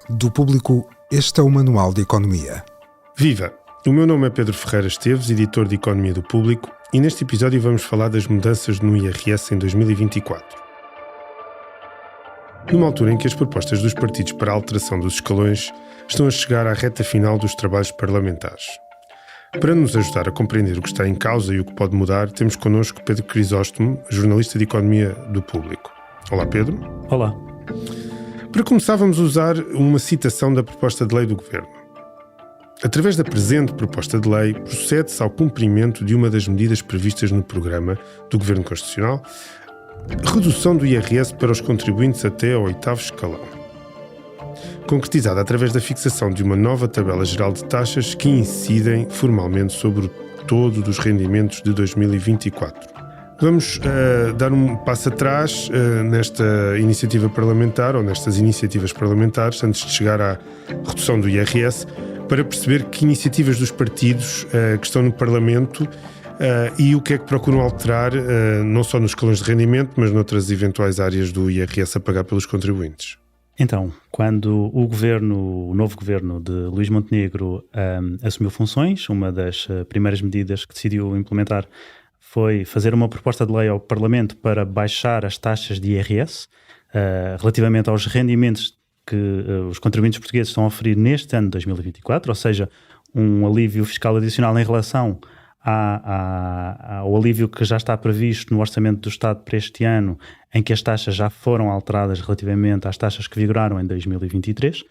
Do Público, este é o Manual de Economia. Viva! O meu nome é Pedro Ferreira Esteves, editor de Economia do Público, e neste episódio vamos falar das mudanças no IRS em 2024. Numa altura em que as propostas dos partidos para a alteração dos escalões estão a chegar à reta final dos trabalhos parlamentares. Para nos ajudar a compreender o que está em causa e o que pode mudar, temos connosco Pedro Crisóstomo, jornalista de Economia do Público. Olá, Pedro. Olá. Para começar, vamos usar uma citação da proposta de lei do Governo. Através da presente proposta de lei, procede-se ao cumprimento de uma das medidas previstas no programa do Governo Constitucional, redução do IRS para os contribuintes até ao 8º escalão, concretizada através da fixação de uma nova tabela geral de taxas que incidem formalmente sobre o todo dos rendimentos de 2024. Vamos dar um passo atrás nesta iniciativa parlamentar, ou nestas iniciativas parlamentares, antes de chegar à redução do IRS, para perceber que iniciativas dos partidos que estão no Parlamento e o que é que procuram alterar, não só nos escalões de rendimento, mas noutras eventuais áreas do IRS a pagar pelos contribuintes. Então, quando o novo governo de Luís Montenegro assumiu funções, uma das primeiras medidas que decidiu implementar foi fazer uma proposta de lei ao Parlamento para baixar as taxas de IRS relativamente aos rendimentos que os contribuintes portugueses estão a oferir neste ano de 2024, ou seja, um alívio fiscal adicional em relação ao alívio que já está previsto no Orçamento do Estado para este ano, em que as taxas já foram alteradas relativamente às taxas que vigoraram em 2023,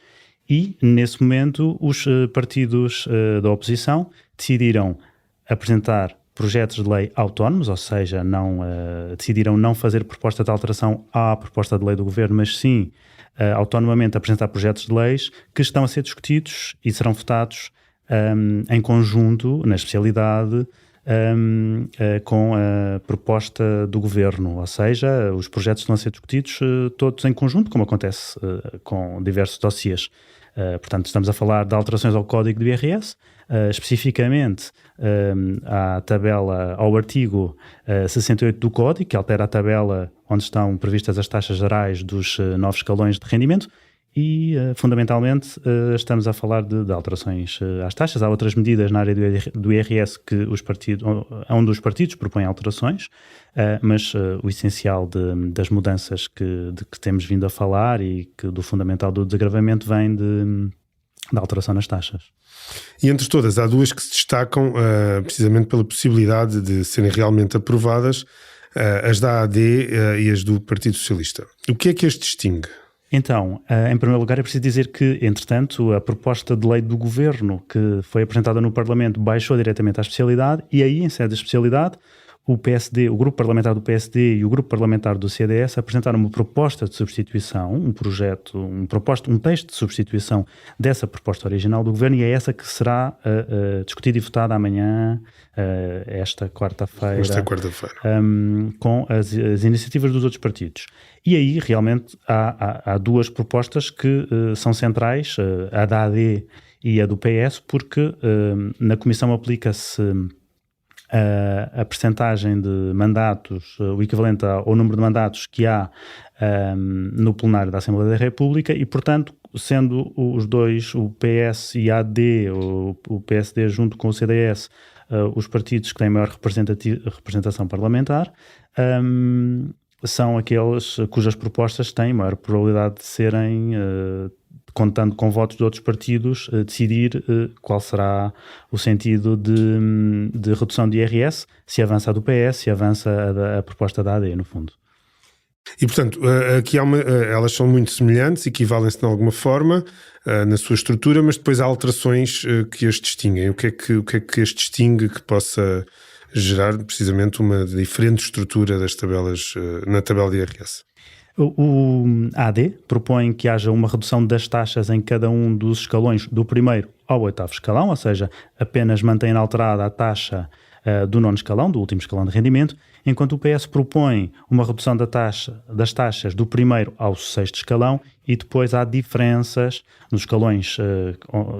e nesse momento os partidos da oposição decidiram apresentar projetos de lei autónomos, ou seja, decidiram não fazer proposta de alteração à proposta de lei do Governo, mas sim autonomamente apresentar projetos de leis que estão a ser discutidos e serão votados em conjunto, na especialidade, com a proposta do Governo, ou seja, os projetos estão a ser discutidos todos em conjunto, como acontece com diversos dossiês. Portanto, estamos a falar de alterações ao Código do IRS, especificamente ao artigo 68 do Código, que altera a tabela onde estão previstas as taxas gerais dos novos escalões de rendimento, e fundamentalmente estamos a falar de alterações às taxas. Há outras medidas na área do IRS que um dos partidos propõe alterações, mas o essencial das mudanças que temos vindo a falar e do fundamental do desagravamento vem da alteração nas taxas. E entre todas, há duas que se destacam precisamente pela possibilidade de serem realmente aprovadas, as da AD e as do Partido Socialista. O que é que as distingue? Então, em primeiro lugar, é preciso dizer que, entretanto, a proposta de lei do Governo que foi apresentada no Parlamento baixou diretamente à especialidade, e aí, em sede de especialidade, o PSD, o grupo parlamentar do PSD e o grupo parlamentar do CDS apresentaram uma proposta de substituição, um texto de substituição dessa proposta original do Governo, e é essa que será discutida e votada amanhã, esta quarta-feira, com as iniciativas dos outros partidos. E aí, realmente, há duas propostas que são centrais, a da AD e a do PS, porque na Comissão aplica-se a percentagem de mandatos, o equivalente ao número de mandatos que há no plenário da Assembleia da República, e, portanto, sendo os dois, o PS e a AD, o PSD junto com o CDS, os partidos que têm maior representação parlamentar, são aqueles cujas propostas têm maior probabilidade de serem, contando com votos de outros partidos, decidir qual será o sentido de redução de IRS, se avança a do PS, se avança a proposta da AD, no fundo. E, portanto, aqui elas são muito semelhantes, equivalem-se de alguma forma na sua estrutura, mas depois há alterações que as distinguem. O que é que as distingue que possa gerar precisamente uma diferente estrutura das tabelas na tabela de IRS? O AD propõe que haja uma redução das taxas em cada um dos escalões do primeiro ao 8º escalão, ou seja, apenas mantém alterada a taxa do 9º escalão, do último escalão de rendimento, enquanto o PS propõe uma redução das taxas do primeiro ao 6º escalão, e depois há diferenças nos escalões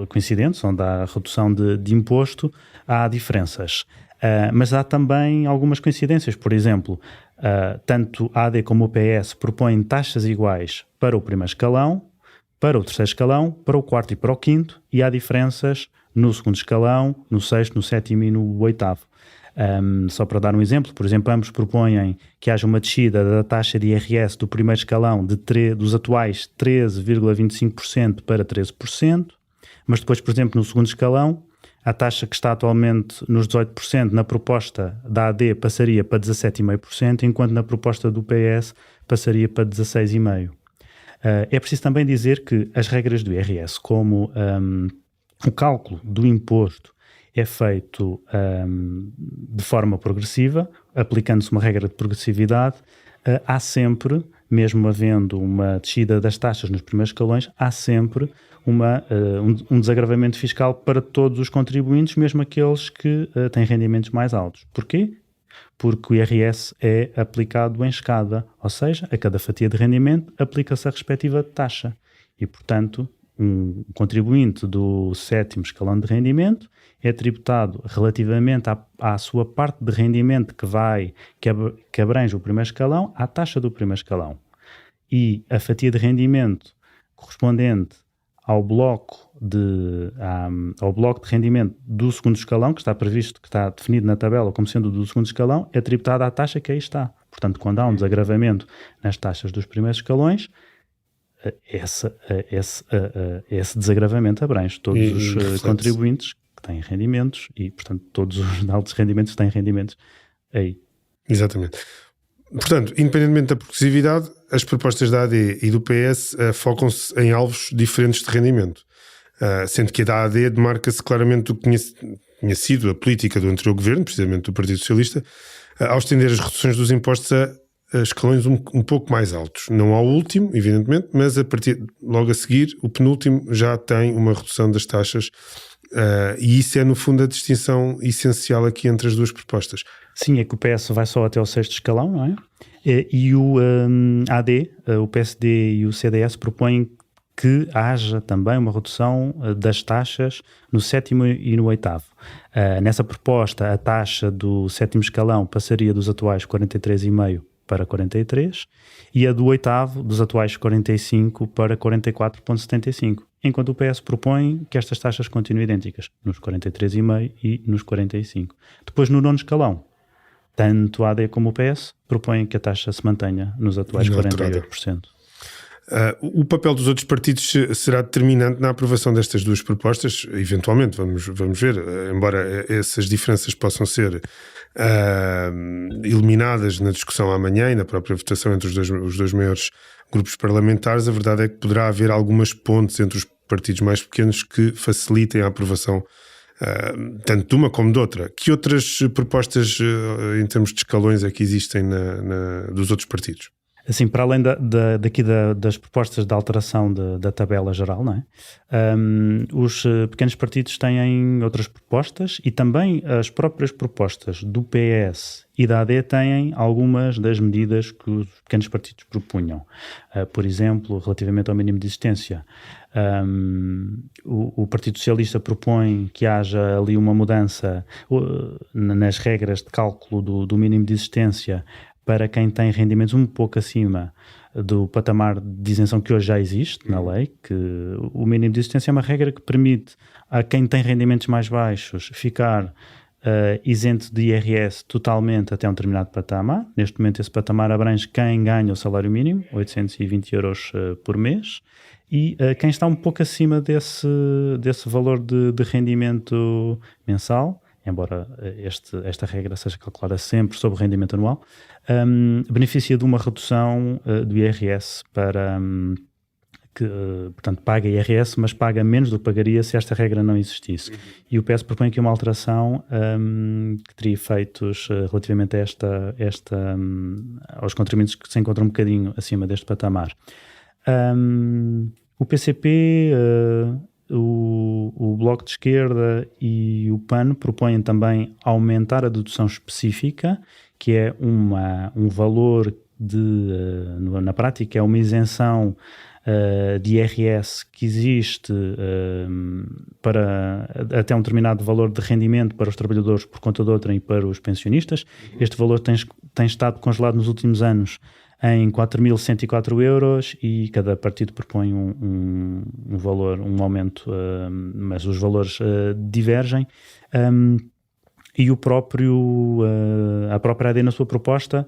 coincidentes, onde há redução de imposto, há diferenças. Mas há também algumas coincidências. Por exemplo, tanto a AD como o PS propõem taxas iguais para o primeiro escalão, para o terceiro escalão, para o quarto e para o quinto, e há diferenças no segundo escalão, no sexto, no sétimo e no oitavo. Só para dar um exemplo, por exemplo, ambos propõem que haja uma descida da taxa de IRS do primeiro escalão dos atuais 13,25% para 13%, mas depois, por exemplo, no segundo escalão, a taxa que está atualmente nos 18%, na proposta da AD passaria para 17,5%, enquanto na proposta do PS passaria para 16,5%. É preciso também dizer que as regras do IRS, como o cálculo do imposto é feito de forma progressiva, aplicando-se uma regra de progressividade, há sempre, mesmo havendo uma descida das taxas nos primeiros escalões, há sempre um desagravamento fiscal para todos os contribuintes, mesmo aqueles que têm rendimentos mais altos. Porquê? Porque o IRS é aplicado em escada, ou seja, a cada fatia de rendimento aplica-se a respectiva taxa. E, portanto, um contribuinte do sétimo escalão de rendimento é tributado relativamente à sua parte de rendimento que abrange o primeiro escalão, à taxa do primeiro escalão. E a fatia de rendimento correspondente ao bloco de rendimento do segundo escalão, que está previsto, que está definido na tabela como sendo do segundo escalão, é tributada à taxa que aí está. Portanto, quando há um desagravamento nas taxas dos primeiros escalões, esse desagravamento abrange todos os contribuintes que têm rendimentos e, portanto, todos os altos rendimentos têm rendimentos aí. Exatamente. Portanto, independentemente da progressividade, as propostas da AD e do PS focam-se em alvos diferentes de rendimento, sendo que a da AD demarca-se claramente do que tinha sido a política do anterior governo, precisamente do Partido Socialista, ao estender as reduções dos impostos a escalões um pouco mais altos. Não ao último, evidentemente, mas logo a seguir, o penúltimo já tem uma redução das taxas, e isso é, no fundo, a distinção essencial aqui entre as duas propostas. Sim, é que o PS vai só até o sexto escalão, não é? E o AD, o PSD e o CDS propõem que haja também uma redução das taxas no sétimo e no oitavo. Nessa proposta, a taxa do sétimo escalão passaria dos atuais 43,5% para 43%, e a do oitavo, dos atuais 45% para 44,75%, enquanto o PS propõe que estas taxas continuem idênticas, nos 43,5% e nos 45%. Depois, no nono escalão, tanto a AD como o PS propõem que a taxa se mantenha nos atuais 48%. O papel dos outros partidos será determinante na aprovação destas duas propostas, eventualmente, vamos ver, embora essas diferenças possam ser eliminadas na discussão amanhã e na própria votação entre os dois maiores grupos parlamentares, a verdade é que poderá haver algumas pontes entre os partidos mais pequenos que facilitem a aprovação tanto de uma como de outra. Que outras propostas em termos de escalões é que existem dos outros partidos? Assim, para além das propostas de alteração da tabela geral, não é? Os pequenos partidos têm outras propostas e também as próprias propostas do PS e da AD têm algumas das medidas que os pequenos partidos propunham. Por exemplo, relativamente ao mínimo de existência, o Partido Socialista propõe que haja ali uma mudança nas regras de cálculo do mínimo de existência para quem tem rendimentos um pouco acima do patamar de isenção que hoje já existe na lei, que o mínimo de existência é uma regra que permite a quem tem rendimentos mais baixos ficar isento de IRS totalmente até um determinado patamar. Neste momento esse patamar abrange quem ganha o salário mínimo, 820 euros por mês, e quem está um pouco acima desse valor de rendimento mensal, embora esta regra seja calculada sempre sobre o rendimento anual, beneficia de uma redução do IRS para que, portanto, paga IRS, mas paga menos do que pagaria se esta regra não existisse. E o PS propõe aqui uma alteração que teria efeitos relativamente a aos contribuintes que se encontram um bocadinho acima deste patamar. O PCP... O Bloco de Esquerda e o PAN propõem também aumentar a dedução específica, que é um valor na prática é uma isenção de IRS que existe para até um determinado valor de rendimento para os trabalhadores por conta de outrem e para os pensionistas. Este valor tem estado congelado nos últimos anos em 4.104 euros e cada partido propõe um valor, um aumento, mas os valores divergem. E a própria AD, na sua proposta,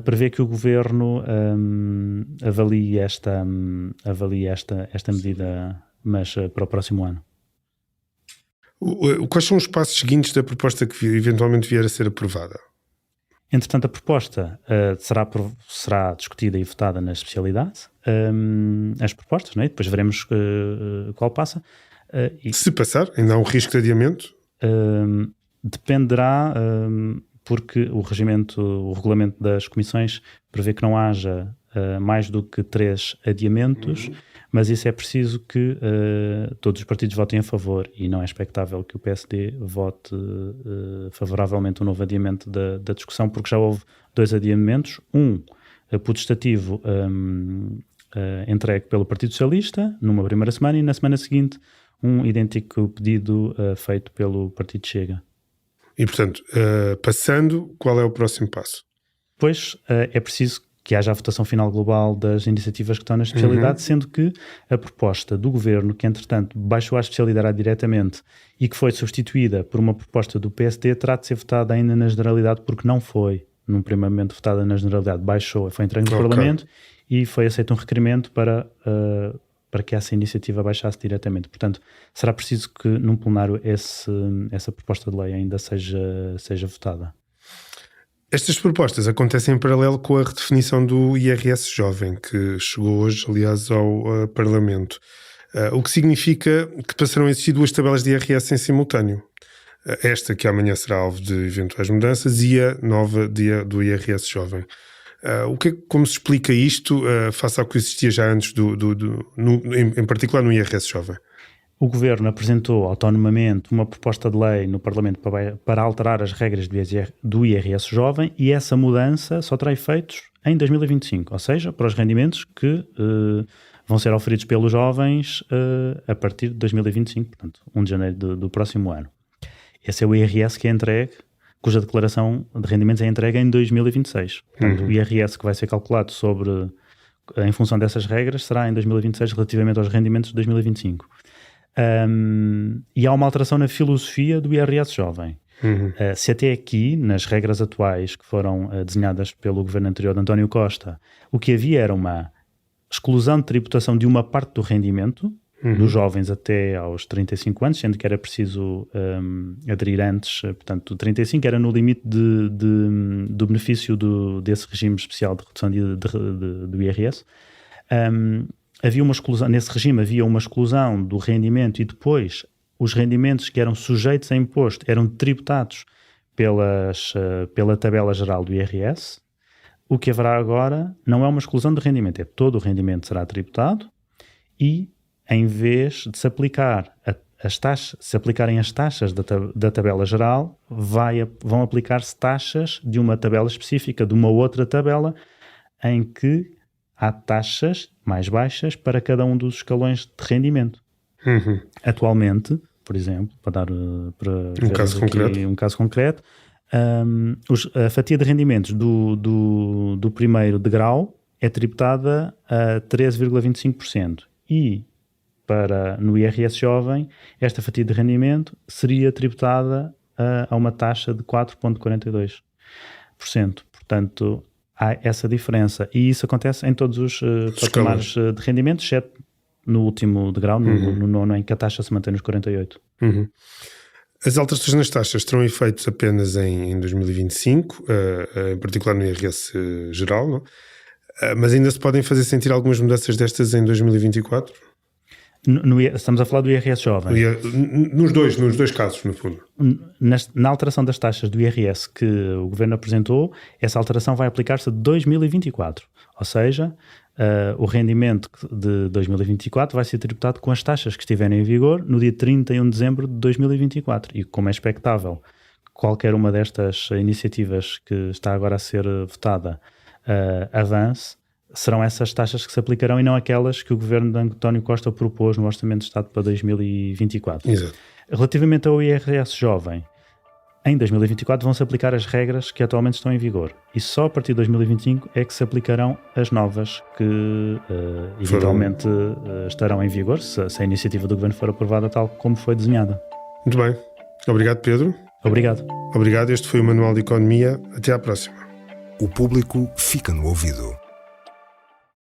prevê que o Governo avalie esta medida, mas para o próximo ano. Quais são os passos seguintes da proposta que eventualmente vier a ser aprovada? Entretanto, a proposta será discutida e votada na especialidade, as propostas, não é? Depois veremos qual passa. Se passar, ainda há um risco de adiamento? Dependerá, porque o regulamento das comissões prevê que não haja mais do que 3 adiamentos, mas isso é preciso que todos os partidos votem a favor e não é expectável que o PSD vote favoravelmente um novo adiamento da discussão, porque já houve 2 adiamentos, putestativo entregue pelo Partido Socialista numa primeira semana e na semana seguinte um idêntico pedido feito pelo Partido Chega. E, portanto, passando, qual é o próximo passo? Pois é preciso que haja a votação final global das iniciativas que estão na especialidade, sendo que a proposta do Governo, que entretanto baixou a especialidade diretamente e que foi substituída por uma proposta do PSD, terá de ser votada ainda na generalidade, porque não foi, num primeiro momento, votada na generalidade, foi entregue no Parlamento e foi aceito um requerimento para que essa iniciativa baixasse diretamente. Portanto, será preciso que num plenário essa proposta de lei ainda seja votada. Estas propostas acontecem em paralelo com a redefinição do IRS jovem, que chegou hoje, aliás, ao Parlamento. O que significa que passarão a existir 2 tabelas de IRS em simultâneo. Esta que amanhã será alvo de eventuais mudanças e a nova do IRS jovem. Como se explica isto face ao que existia já antes, em particular no IRS jovem? O Governo apresentou autonomamente uma proposta de lei no Parlamento para alterar as regras do IRS jovem e essa mudança só terá efeitos em 2025, ou seja, para os rendimentos que vão ser oferidos pelos jovens a partir de 2025, portanto, 1 de janeiro do próximo ano. Esse é o IRS que é entregue, cuja declaração de rendimentos é entregue em 2026. Portanto, o IRS que vai ser calculado em função dessas regras será em 2026 relativamente aos rendimentos de 2025. E há uma alteração na filosofia do IRS jovem. Se até aqui, nas regras atuais que foram desenhadas pelo governo anterior de António Costa, o que havia era uma exclusão de tributação de uma parte do rendimento dos jovens até aos 35 anos, sendo que era preciso aderir antes, portanto, 35 era no limite do benefício desse regime especial de redução do IRS. Havia uma exclusão, nesse regime havia uma exclusão do rendimento e depois os rendimentos que eram sujeitos a imposto eram tributados pela tabela geral do IRS. O que haverá agora não é uma exclusão de rendimento, todo o rendimento será tributado e em vez de se aplicar se aplicarem as taxas da tabela geral, vão aplicar-se taxas de uma tabela específica, de uma outra tabela em que há taxas mais baixas para cada um dos escalões de rendimento. Atualmente, por exemplo, para um caso concreto, a fatia de rendimentos do primeiro degrau é tributada a 13,25% e no IRS jovem esta fatia de rendimento seria tributada a uma taxa de 4,42%. Portanto, há essa diferença e isso acontece em todos os patamares de rendimento, exceto no último degrau, no nono, em que a taxa se mantém nos 48%. As alterações nas taxas terão efeitos apenas em 2025, em particular no IRS geral, não? Mas ainda se podem fazer sentir algumas mudanças destas em 2024? Estamos a falar do IRS jovem. Nos dois casos, no fundo. Na alteração das taxas do IRS que o Governo apresentou, essa alteração vai aplicar-se a 2024. Ou seja, o rendimento de 2024 vai ser tributado com as taxas que estiverem em vigor no dia 31 de dezembro de 2024. E como é expectável, qualquer uma destas iniciativas que está agora a ser votada avance, serão essas taxas que se aplicarão e não aquelas que o governo de António Costa propôs no Orçamento de Estado para 2024. Exato. Relativamente ao IRS jovem, em 2024 vão-se aplicar as regras que atualmente estão em vigor. E só a partir de 2025 é que se aplicarão as novas que eventualmente estarão em vigor, se a iniciativa do Governo for aprovada tal como foi desenhada. Muito bem. Obrigado, Pedro. Obrigado. Obrigado. Este foi o Manual de Economia. Até à próxima. O público fica no ouvido.